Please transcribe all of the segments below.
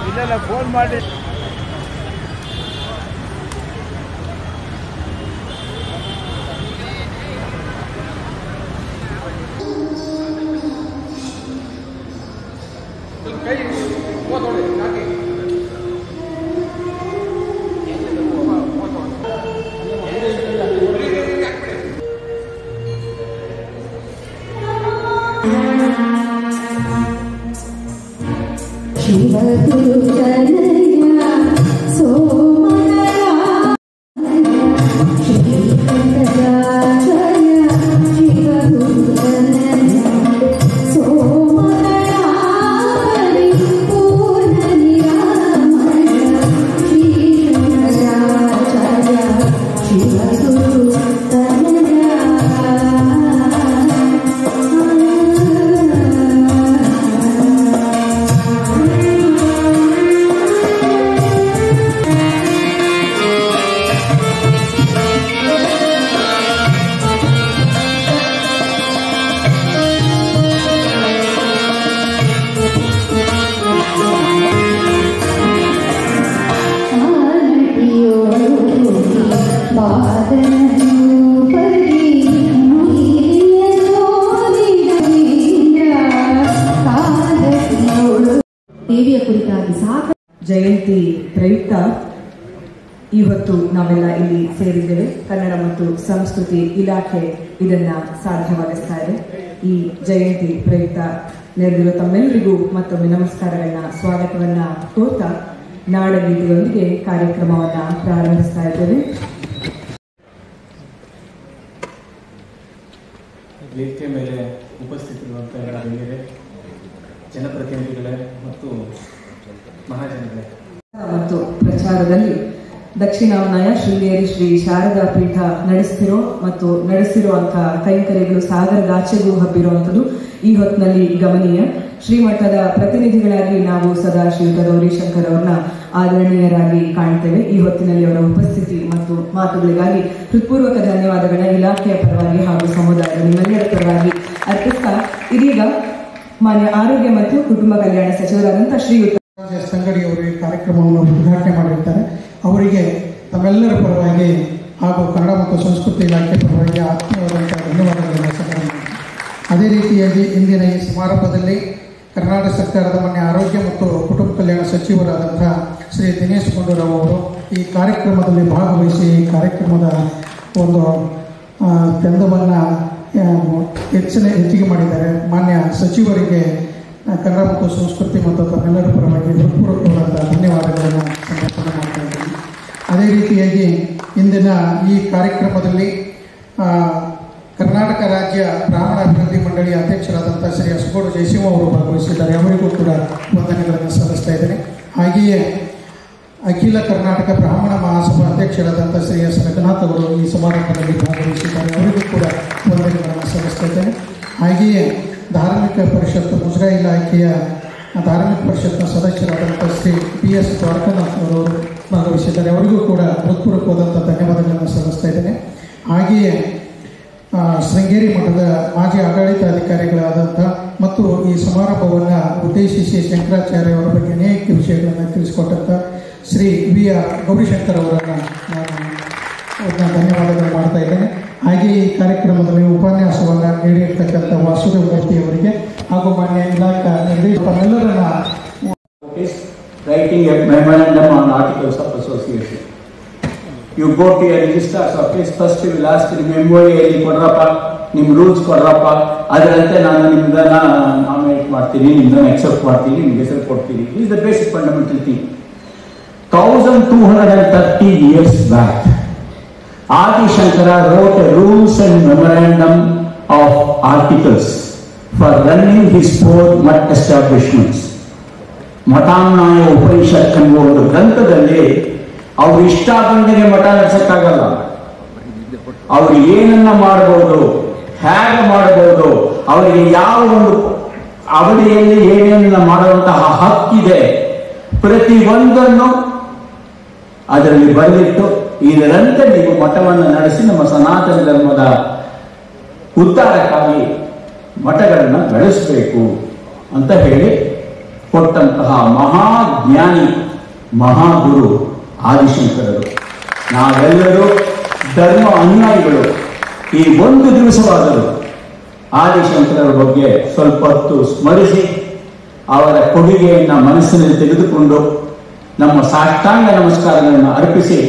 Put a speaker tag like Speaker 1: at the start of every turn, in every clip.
Speaker 1: ಇಲ್ಲ ಫೋನ್ ಮಾಡಿ
Speaker 2: ಜಯಂತಿ ಪ್ರಯುಕ್ತ ಇವತ್ತು ನಾವೆಲ್ಲ ಇಲ್ಲಿ ಸೇರಿದ್ದೇವೆ. ಕನ್ನಡ ಮತ್ತು ಸಂಸ್ಕೃತಿ ಇಲಾಖೆ ಇದನ್ನ ಸಾಧ್ಯವಾಗಿಸ್ತಾ ಇದೆ. ಈ ಜಯಂತಿ ಪ್ರಯುಕ್ತ ನೆರೆದಿರುವ ತಮ್ಮೆಲ್ಲರಿಗೂ ಮತ್ತೊಮ್ಮೆ ನಮಸ್ಕಾರಗಳನ್ನ ಸ್ವಾಗತವನ್ನ ಕೋರ್ತಾ ನಾಡಗೀತೆಯೊಂದಿಗೆ ಕಾರ್ಯಕ್ರಮವನ್ನ ಪ್ರಾರಂಭಿಸ್ತಾ ಇದ್ದೇವೆ.
Speaker 3: ವೇದಿಕೆ ಮೇಲೆ ಉಪಸ್ಥಿತರಿರುವಂಥ ಎಲ್ಲ ಗಣ್ಯರೇ, ಜನಪ್ರತಿನಿಧಿಗಳೇ ಮತ್ತು ಮಹಾಜನಗಳೇ
Speaker 2: ಮತ್ತು ಪ್ರಚಾರದಲ್ಲಿ ದಕ್ಷಿಣಾಮ್ನಾಯ ಶೃಂಗೇರಿ ಶ್ರೀ ಶಾರದಾ ಪೀಠ ನಡೆಸಿರುವಂತಹ ಕೈಂಕರ್ಯಗಳು ಸಾಗರದಾಚೆಗೂ ಹಬ್ಬಿರುವಂಥದ್ದು ಈ ಹೊತ್ತಿನಲ್ಲಿ ಗಮನೀಯ. ಶ್ರೀಮಠದ ಪ್ರತಿನಿಧಿಗಳಾಗಿ ನಾವು ಸದಾ ಶ್ರೀಯುತ ಗೌರಿಶಂಕರ್ ಅವರನ್ನ ಆದರಣೀಯರಾಗಿ ಕಾಣ್ತೇವೆ. ಈ ಹೊತ್ತಿನಲ್ಲಿ ಅವರ ಉಪಸ್ಥಿತಿ ಮತ್ತು ಮಾತುಗಳಿಗಾಗಿ ಹೃತ್ಪೂರ್ವಕ ಧನ್ಯವಾದಗಳನ್ನ ಇಲಾಖೆಯ ಪರವಾಗಿ ಹಾಗೂ ಸಮುದಾಯದ ನಿಮ್ಮೆಲ್ಲರ ಪರವಾಗಿ ಅರ್ಪಿಸ್ತಾ ಇದೀಗ ಮಾನ್ಯ ಆರೋಗ್ಯ ಮತ್ತು ಕುಟುಂಬ ಕಲ್ಯಾಣ ಸಚಿವರಾದಂತಹ ಶ್ರೀಯುತ
Speaker 4: ಸಂಗಡಿ ಅವರು ಈ ಕಾರ್ಯಕ್ರಮವನ್ನು ಉದ್ಘಾಟನೆ ಮಾಡಿರ್ತಾರೆ. ಅವರಿಗೆ ತಮ್ಮೆಲ್ಲರ ಪರವಾಗಿ ಹಾಗೂ ಕನ್ನಡ ಮತ್ತು ಸಂಸ್ಕೃತಿ ಇಲಾಖೆ ಪರವಾಗಿ ಆತ್ಮೀಯವಾದಂತಹ ಧನ್ಯವಾದಗಳನ್ನು ಸಲ್ಲಿಸುತ್ತೇನೆ. ಅದೇ ರೀತಿಯಾಗಿ ಇಂದಿನ ಈ ಸಮಾರಂಭದಲ್ಲಿ ಕರ್ನಾಟಕ ಸರ್ಕಾರದ ಮಾನ್ಯ ಆರೋಗ್ಯ ಮತ್ತು ಕುಟುಂಬ ಕಲ್ಯಾಣ ಸಚಿವರಾದಂತಹ ಶ್ರೀ ದಿನೇಶ್ ಗುಂಡೂರಾವ್ ಅವರು ಈ ಕಾರ್ಯಕ್ರಮದಲ್ಲಿ ಭಾಗವಹಿಸಿ ಈ ಕಾರ್ಯಕ್ರಮದ ಒಂದು ಚಂದವನ್ನು ಹೆಚ್ಚಿಗೆ ಮಾಡಿದ್ದಾರೆ. ಮಾನ್ಯ ಸಚಿವರಿಗೆ ಕನ್ನಡ ಮತ್ತು ಸಂಸ್ಕೃತಿ ಮತ್ತು ತಮ್ಮೆಲ್ಲರ ಪರವಾಗಿ ಹೃತ್ಪೂರ್ವಕವಾದ ಧನ್ಯವಾದಗಳನ್ನು ಸಮರ್ಪಣೆ ಮಾಡ್ತಾ ಇದ್ದೀನಿ. ಅದೇ ರೀತಿಯಾಗಿ ಇಂದಿನ ಈ ಕಾರ್ಯಕ್ರಮದಲ್ಲಿ ಕರ್ನಾಟಕ ರಾಜ್ಯ ಬ್ರಾಹ್ಮಣ ಅಭಿವೃದ್ಧಿ ಮಂಡಳಿಯ ಅಧ್ಯಕ್ಷರಾದಂಥ ಶ್ರೀ ಅಸಗೋಡು ಜಯಸಿಂಹ ಅವರು ಭಾಗವಹಿಸಿದ್ದಾರೆ. ಅವರಿಗೂ ಕೂಡ ವಂದನೆಗಳನ್ನು ಸಲ್ಲಿಸ್ತಾ ಇದ್ದೇನೆ. ಹಾಗೆಯೇ ಅಖಿಲ ಕರ್ನಾಟಕ ಬ್ರಾಹ್ಮಣ ಮಹಾಸಭಾ ಅಧ್ಯಕ್ಷರಾದಂಥ ಶ್ರೀ ಎಸ್ ರಘುನಾಥ್ ಅವರು ಈ ಸಮಾರಂಭದಲ್ಲಿ ಭಾಗವಹಿಸಿದ್ದಾರೆ. ಅವರಿಗೂ ಕೂಡ ವಂದನೆಗಳನ್ನು ಸಲ್ಲಿಸ್ತಾ ಇದ್ದೇನೆ. ಹಾಗೆಯೇ ಧಾರ್ಮಿಕ ಪರಿಷತ್ ಮುಜರಾಯಿ ಇಲಾಖೆಯ ಧಾರ್ಮಿಕ ಪರಿಷತ್ನ ಸದಸ್ಯರಾದಂಥ ಶ್ರೀ ಪಿ ಎಸ್ ದ್ವಾರಕನಾಥ್ ಅವರು ಭಾಗವಹಿಸಿದ್ದಾರೆ. ಅವರಿಗೂ ಕೂಡ ಹೃತ್ಪೂರ್ವಕವಾದಂಥ ಧನ್ಯವಾದಗಳನ್ನು ಸಲ್ಲಿಸ್ತಾ ಇದ್ದೇನೆ. ಹಾಗೆಯೇ ಶೃಂಗೇರಿ ಮಠದ ಮಾಜಿ ಆಡಳಿತಾಧಿಕಾರಿಗಳಾದಂಥ ಮತ್ತು ಈ ಸಮಾರಂಭವನ್ನು ಉದ್ದೇಶಿಸಿ ಶಂಕರಾಚಾರ್ಯ ಅವರ ಬಗ್ಗೆ ಅನೇಕ ವಿಷಯಗಳನ್ನು ತಿಳಿಸಿಕೊಟ್ಟಂಥ ಶ್ರೀ ವಿ ಆರ್ ಗೌರಿಶಂಕರ್ ಅವರನ್ನು ನಾನು ಧನ್ಯವಾದಗಳು ಮಾಡ್ತಾ ಇದ್ದೇನೆ. ಹಾಗೆ ಈ ಕಾರ್ಯಕ್ರಮದಲ್ಲಿ ಉಪನ್ಯಾಸವನ್ನು ನೀಡಿರ್ತಕ್ಕಂಥ ವಾಸುದೇವ ಮೂರ್ತಿ ಅವರಿಗೆ ಹಾಗೂ ಮಾನ್ಯ ಇಲಾಖಾ ನಿರ್ದೇಶಕರೆಲ್ಲರನ್ನ
Speaker 5: writing a memorandum on articles of association. You go to your registrar's office, first you will ask ನಿಮ್ಮ MOA ಕೊಡ್ರಪ್ಪ, ನಿಮ್ಮ ರೂಲ್ಸ್ ಕೊಡ್ರಪ್ಪ, ಅದರಂತೆ ನಾನು ನಿಮ್ದನ್ನ ನಾಮಿನೇಟ್ ಮಾಡ್ತೀನಿ, ನಿಮ್ದನ್ನ ಅಕ್ಸೆಪ್ಟ್ ಮಾಡ್ತೀನಿ, ನಿಮ್ಗೆ ಹೆಸರು ಕೊಡ್ತೀನಿ. Is the basic fundamental thing. 1230 years back, Adi Shankara wrote a rules and memorandum of articles for running his 4 Math establishments. ಮಠಾನ್ಯಾಯ Upanishad ಎಂಬ ಒಂದು ಗ್ರಂಥದಲ್ಲಿ ಅವ್ರು ಇಷ್ಟ ಬಂದರೆ ಮಠ ನಡೆಸಕ್ಕಾಗಲ್ಲ. ಅವ್ರು ಏನನ್ನ ಮಾಡಬಹುದು, ಹೇಗೆ ಮಾಡಬಹುದು, ಅವರಿಗೆ ಯಾವ ಒಂದು ಅವಧಿಯಲ್ಲಿ ಏನೇನನ್ನ ಮಾಡುವಂತಹ ಹಕ್ಕಿದೆ, ಪ್ರತಿಯೊಂದನ್ನು ಅದರಲ್ಲಿ ಬರೆದಿಟ್ಟು ಇದರಂತೆ ನೀವು ಮಠವನ್ನು ನಡೆಸಿ ನಮ್ಮ ಸನಾತನ ಧರ್ಮದ ಉದ್ಧಾರಕ್ಕಾಗಿ ಮಠಗಳನ್ನು ಬೆಳೆಸಬೇಕು ಅಂತ ಹೇಳಿ ಕೊಟ್ಟಂತಹ ಮಹಾಜ್ಞಾನಿ ಮಹಾಗುರು ಆದಿಶಂಕರರು. ನಾವೆಲ್ಲರೂ ಧರ್ಮ ಅನುಯಾಯಿಗಳು ಈ ಒಂದು ದಿವಸವಾದರೂ ಆದಿಶಂಕರರ ಬಗ್ಗೆ ಸ್ವಲ್ಪ ಹೊತ್ತು ಸ್ಮರಿಸಿ ಅವರ ಕೊಡುಗೆಯನ್ನು ಮನಸ್ಸಿನಲ್ಲಿ ತೆಗೆದುಕೊಂಡು ನಮ್ಮ ಸಾಷ್ಟಾಂಗ ನಮಸ್ಕಾರಗಳನ್ನು ಅರ್ಪಿಸಿ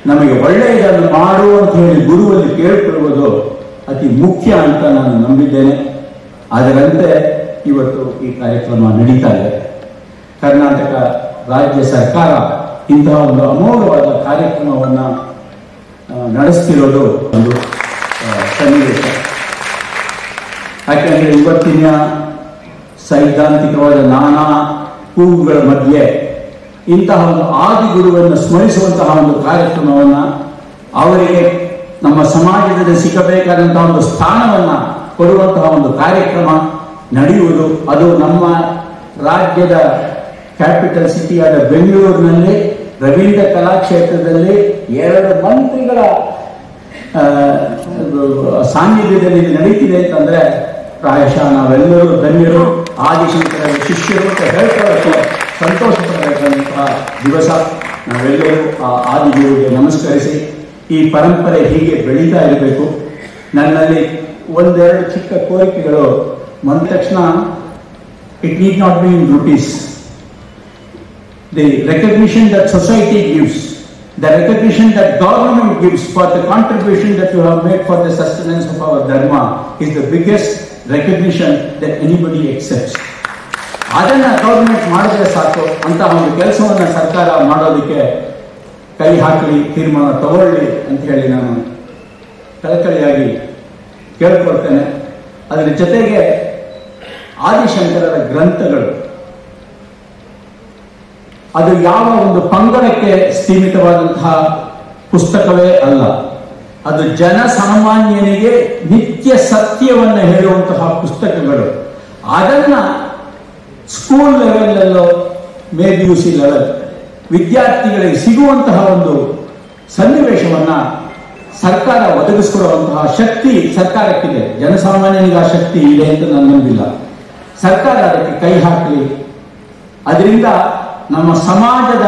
Speaker 5: ನಮಗೆ ಒಳ್ಳೆಯದನ್ನು ಮಾಡು ಅಂತ ಹೇಳಿ ಗುರುವಲ್ಲಿ ಕೇಳಿಕೊಳ್ಳುವುದು ಅತಿ ಮುಖ್ಯ ಅಂತ ನಾನು ನಂಬಿದ್ದೇನೆ. ಅದರಂತೆ ಇವತ್ತು ಈ ಕಾರ್ಯಕ್ರಮ ನಡೀತಾ ಇದೆ. ಕರ್ನಾಟಕ ರಾಜ್ಯ ಸರ್ಕಾರ ಇಂತಹ ಒಂದು ಅಮೋಘವಾದ ಕಾರ್ಯಕ್ರಮವನ್ನು ನಡೆಸ್ತಿರೋದು ಒಂದು ಸನ್ನಿವೇಶ. ಯಾಕೆಂದರೆ ಇವತ್ತಿನ ಸೈದ್ಧಾಂತಿಕವಾದ ನಾನಾ ಕೂಗುಗಳ ಮಧ್ಯೆ ಇಂತಹ ಒಂದು ಆದಿಗುರುವನ್ನು ಸ್ಮರಿಸುವಂತಹ ಒಂದು ಕಾರ್ಯಕ್ರಮವನ್ನು, ಅವರಿಗೆ ನಮ್ಮ ಸಮಾಜದಲ್ಲಿ ಸಿಗಬೇಕಾದಂತಹ ಒಂದು ಸ್ಥಾನವನ್ನು ಕೊಡುವಂತಹ ಒಂದು ಕಾರ್ಯಕ್ರಮ ನಡೆಯುವುದು, ಅದು ನಮ್ಮ ರಾಜ್ಯದ ಕ್ಯಾಪಿಟಲ್ ಸಿಟಿಯಾದ ಬೆಂಗಳೂರಿನಲ್ಲಿ ರವೀಂದ್ರ ಕಲಾಕ್ಷೇತ್ರದಲ್ಲಿ 2 ಮಂತ್ರಿಗಳ ಸಾನ್ನಿಧ್ಯದಲ್ಲಿ ನಡೀತಿದೆ ಅಂತಂದ್ರೆ ಪ್ರಾಯಶಃ ನಾವೆಲ್ಲರೂ ಧನ್ಯರು, ಆದಿಶಂಕರ ಶಿಷ್ಯರು ಅಂತ ಹೇಳ್ಕೊಳ್ಳೋಕ್ಕೆ ಸಂತೋಷ ಪಡಬೇಕಂತಹ ದಿವಸ. ನಾವೆಲ್ಲರೂ ಆ ಆದಿಗುರುವಿಗೆ ನಮಸ್ಕರಿಸಿ ಈ ಪರಂಪರೆ ಹೀಗೆ ಬೆಳೀತಾ ಇರಬೇಕು. ನನ್ನಲ್ಲಿ 1-2 ಚಿಕ್ಕ ಕೋರಿಕೆಗಳು. ಬಂದ ತಕ್ಷಣ it need not be in rupees. The recognition that society gives, the recognition that government gives for the contribution that you have made for the sustenance of our dharma is the biggest recognition that anybody accepts. ಅದನ್ನ government ಮಾಡಿದ್ರೆ ಸಾಕು ಅಂತ ಒಂದು ಕೆಲಸವನ್ನ ಸರ್ಕಾರ ಮಾಡೋದಕ್ಕೆ ಕೈ ಹಾಕಲಿ, ತೀರ್ಮಾನ ತಗೊಳ್ಳಿ ಅಂತ ಹೇಳಿ ನಾನು ಕಳಕಳಿಯಾಗಿ ಕೇಳ್ಕೊಳ್ತೇನೆ. ಅದರ ಜೊತೆಗೆ ಆದಿಶಂಕರರ ಗ್ರಂಥಗಳು ಅದು ಯಾವ ಒಂದು ಪಂಗಡಕ್ಕೆ ಸೀಮಿತವಾದಂತಹ ಪುಸ್ತಕವೇ ಅಲ್ಲ. ಅದು ಜನಸಾಮಾನ್ಯನಿಗೆ ನಿತ್ಯ ಸತ್ಯವನ್ನು ಹೇಳುವಂತಹ ಪುಸ್ತಕಗಳು. ಅದನ್ನ ಸ್ಕೂಲ್ ಲೆವೆಲ್ಲಲ್ಲೋ PUC ಲೆವೆಲ್ ವಿದ್ಯಾರ್ಥಿಗಳಿಗೆ ಸಿಗುವಂತಹ ಒಂದು ಸನ್ನಿವೇಶವನ್ನ ಸರ್ಕಾರ ಒದಗಿಸಿಕೊಡುವಂತಹ ಶಕ್ತಿ ಸರ್ಕಾರಕ್ಕಿದೆ. ಜನಸಾಮಾನ್ಯನಿಗೆ ಆ ಶಕ್ತಿ ಇದೆ ಅಂತ ನಾನು ನಂಬಿಲ್ಲ. ಸರ್ಕಾರ ಅದಕ್ಕೆ ಕೈ ಹಾಕಲಿ. ಅದರಿಂದ ನಮ್ಮ ಸಮಾಜದ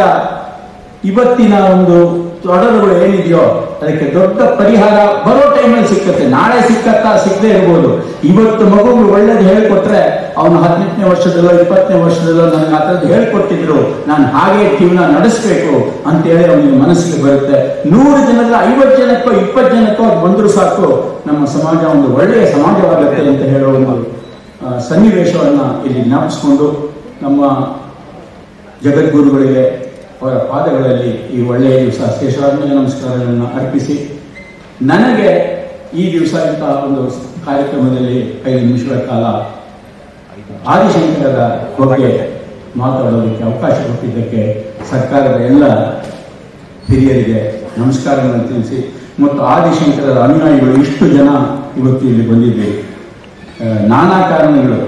Speaker 5: ಇವತ್ತಿನ ಒಂದು ತೊಡರುಗಳು ಏನಿದೆಯೋ ಅದಕ್ಕೆ ದೊಡ್ಡ ಪರಿಹಾರ ಬರೋ ಟೈಮಲ್ಲಿ ಸಿಕ್ಕತ್ತೆ. ನಾಳೆ ಸಿಕ್ಕದೇ ಇರ್ಬೋದು. ಇವತ್ತು ಮಗುಗಳು ಒಳ್ಳೇದು ಹೇಳಿಕೊಟ್ರೆ ಅವನು 18ನೇ ವರ್ಷದಲ್ಲೋ 20ನೇ ವರ್ಷದಲ್ಲೋ ನನಗೆ ಆ ಥರದ್ದು ಹೇಳ್ಕೊಟ್ಟಿದ್ರು, ನಾನು ಹಾಗೆ ಜೀವನ ನಡೆಸಬೇಕು ಅಂತೇಳಿ ಅವನಿಗೆ ಮನಸ್ಸಿಗೆ ಬರುತ್ತೆ. 100 ಜನರ 50 ಜನಕ್ಕೋ 20 ಜನಕ್ಕೋ ಅದು ಬಂದರೂ ಸಾಕು, ನಮ್ಮ ಸಮಾಜ ಒಂದು ಒಳ್ಳೆಯ ಸಮಾಜವಾಗುತ್ತೆ ಅಂತ ಹೇಳೋ ಒಂದು ಸನ್ನಿವೇಶವನ್ನು ಇಲ್ಲಿ ಜ್ಞಾಪಿಸಿಕೊಂಡು ನಮ್ಮ ಜಗದ್ಗುರುಗಳಿಗೆ ಅವರ ಪಾದಗಳಲ್ಲಿ ಈ ಒಳ್ಳೆಯ ದಿವಸ ಶೇಷಾದ್ಮೇಲೆ ನಮಸ್ಕಾರಗಳನ್ನು ಅರ್ಪಿಸಿ, ನನಗೆ ಈ ದಿವಸ ಇಂತಹ ಒಂದು ಕಾರ್ಯಕ್ರಮದಲ್ಲಿ 5 ನಿಮಿಷಗಳ ಕಾಲ ಆದಿಶಂಕರರ ಬಗ್ಗೆ ಮಾತಾಡೋದಕ್ಕೆ ಅವಕಾಶ ಕೊಟ್ಟಿದ್ದಕ್ಕೆ ಸರ್ಕಾರದ ಎಲ್ಲ ಹಿರಿಯರಿಗೆ ನಮಸ್ಕಾರಗಳನ್ನು ತಿಳಿಸಿ, ಮತ್ತು ಆದಿಶಂಕರರ ಅನುಯಾಯಿಗಳು ಇಷ್ಟು ಜನ ಇವತ್ತು ಇಲ್ಲಿ ಬಂದಿದ್ದೇವೆ. ನಾನಾ ಕಾರಣಗಳು.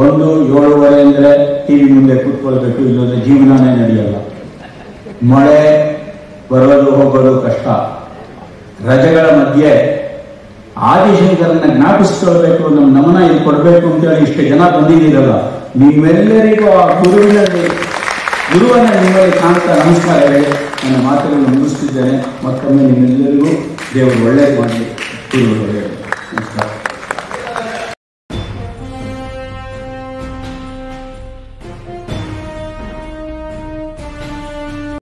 Speaker 5: 1-7:30 ಅಂದರೆ ಟಿವಿ ಮುಂದೆ ಕೂತ್ಕೊಳ್ಬೇಕು, ಇಲ್ಲದ್ರೆ ಜೀವನನೇ ನಡೆಯಲ್ಲ. ಮಳೆ ಬರೋದು ಹೋಗೋದು ಕಷ್ಟ. ರಜೆಗಳ ಮಧ್ಯೆ ಆದಿಶಂಕರನ್ನ ಜ್ಞಾಪಿಸ್ಕೊಳ್ಬೇಕು, ನಮ್ಮ ನಮನ ಇಲ್ಲಿ ಕೊಡಬೇಕು ಅಂತೇಳಿ ಇಷ್ಟು ಜನ ಬಂದಿದ್ದೀರಲ್ಲ, ನಿಮ್ಮೆಲ್ಲರಿಗೂ ಆ ಗುರುವನ್ನ ನಿಮ್ಮಲ್ಲಿ ಕಾಣ್ತಾ ನಮಸ್ಕಾರ ಹೇಳಿ ನನ್ನ ಮಾತುಗಳನ್ನು ಮುಗಿಸ್ತಿದ್ದೇನೆ. ಮತ್ತೊಮ್ಮೆ ನಿಮ್ಮೆಲ್ಲರಿಗೂ ದೇವರು ಒಳ್ಳೇದು ಮಾಡಲಿ.